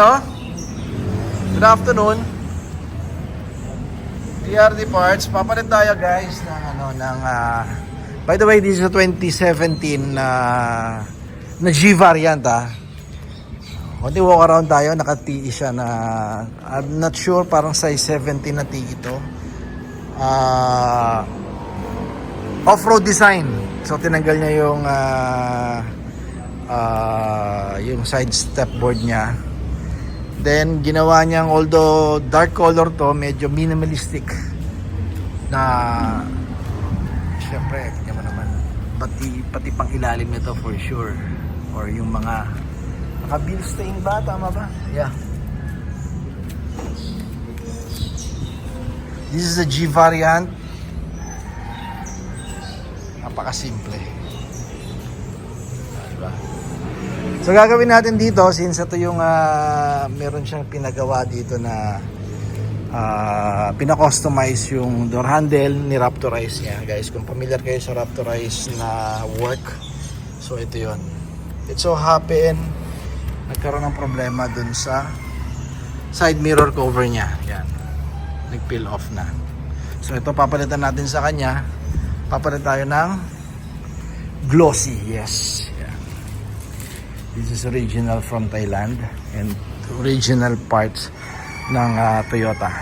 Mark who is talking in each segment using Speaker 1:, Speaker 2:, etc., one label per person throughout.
Speaker 1: Good afternoon. TRD Parts, papalit tayo guys by the way, this is a 2017 na G variant Konti walk around tayo, naka-TE siya na I'm not sure, parang size 17 na TE ito. Off-road design. So tinanggal niya yung side step board niya. Then ginawa niyang, although dark color to, medyo minimalistic na syempre, hindi mo naman pati pang ilalim nito for sure, or yung mga naka-bill stain ba, tama ba? Yeah, this is a G variant. Napakasimple, diba? So gagawin natin dito, since ito yung meron siyang pinagawa dito na pina-customize yung door handle, ni-raptorize niya. Guys, kung familiar kayo sa raptorize na work, so ito yon. It so happen, nagkaroon ng problema dun sa side mirror cover niya. Yan, nag-peel off na. So ito, papalitan natin sa kanya. Papalit tayo ng glossy, yes. This is original from Thailand and original parts ng Toyota.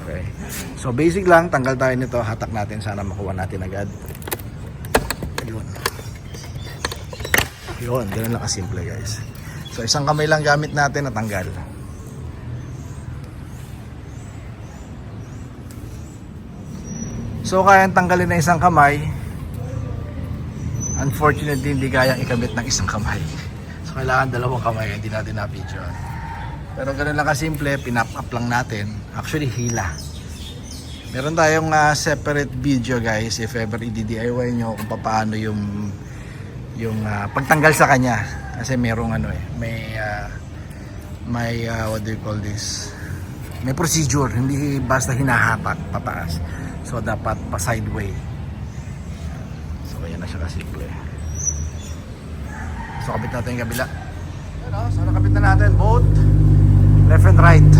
Speaker 1: Okay. So basic lang, tanggal tayo nito, hatak natin, sana makuha natin agad. Yun. Yun, ganun lang kasimple guys. So isang kamay lang gamit natin na tanggal. So kayang tanggalin na isang kamay. Unfortunately, hindi kayang ikabit ng isang kamay. So kailangan dalawang kamay, hindi natin na-video. Pero ganoon lang kasimple, pinap-up lang natin. Actually, hila. Meron tayong separate video guys, if ever i-DIY nyo kung paano yung pagtanggal sa kanya. Kasi merong may what do you call this? May procedure, hindi basta hinahatak pataas. So dapat pa sideway. So ayan na siya kasimple. So kabit natin yung kabila. So nakabit na natin both left and right.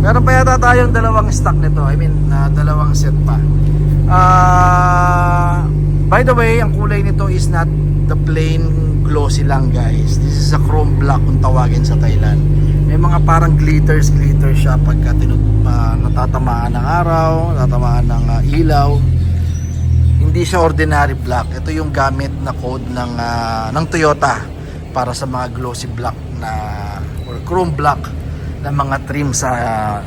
Speaker 1: Meron pa yata tayong dalawang stock nito. I mean, dalawang set pa. By the way, ang kulay nito is not the plain glossy lang guys. This is a chrome black kung tawagin sa Thailand. May mga parang glitters siya pagka natatamaan ng araw, natatamaan ng ilaw. Hindi siya ordinary black. Ito yung gamit na code ng Toyota para sa mga glossy black na or chrome black na mga trim sa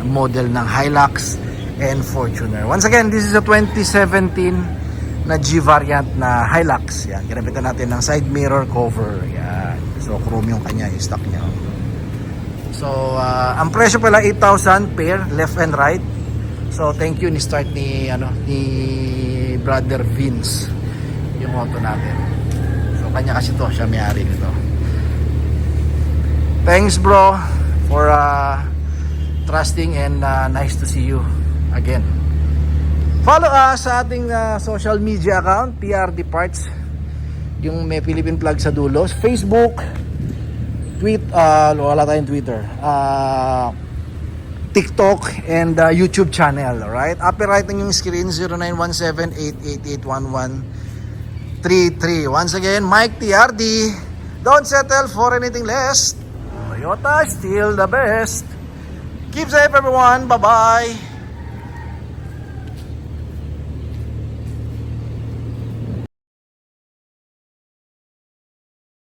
Speaker 1: model ng Hilux and Fortuner. Once again, this is a 2017 na G variant na Hilux. Yan, ginabitan natin ng side mirror cover. Yan. So chrome yung kanya, yung stock niya. So ang presyo pala 8,000 pair left and right. So thank you ni Brother Vince yung auto natin. So kanya kasi to, siya may-ari nito. Thanks bro for trusting and nice to see you again. Follow us sa ating social media account, TRD Parts, yung may Philippine flag sa dulo. Facebook, wala tayong Twitter, TikTok and YouTube channel. Alright, upper right ng yung screen, 0917-888-1133. Once again, Mike TRD. Don't settle for anything less. Toyota, still the best. Keep safe everyone. Bye bye.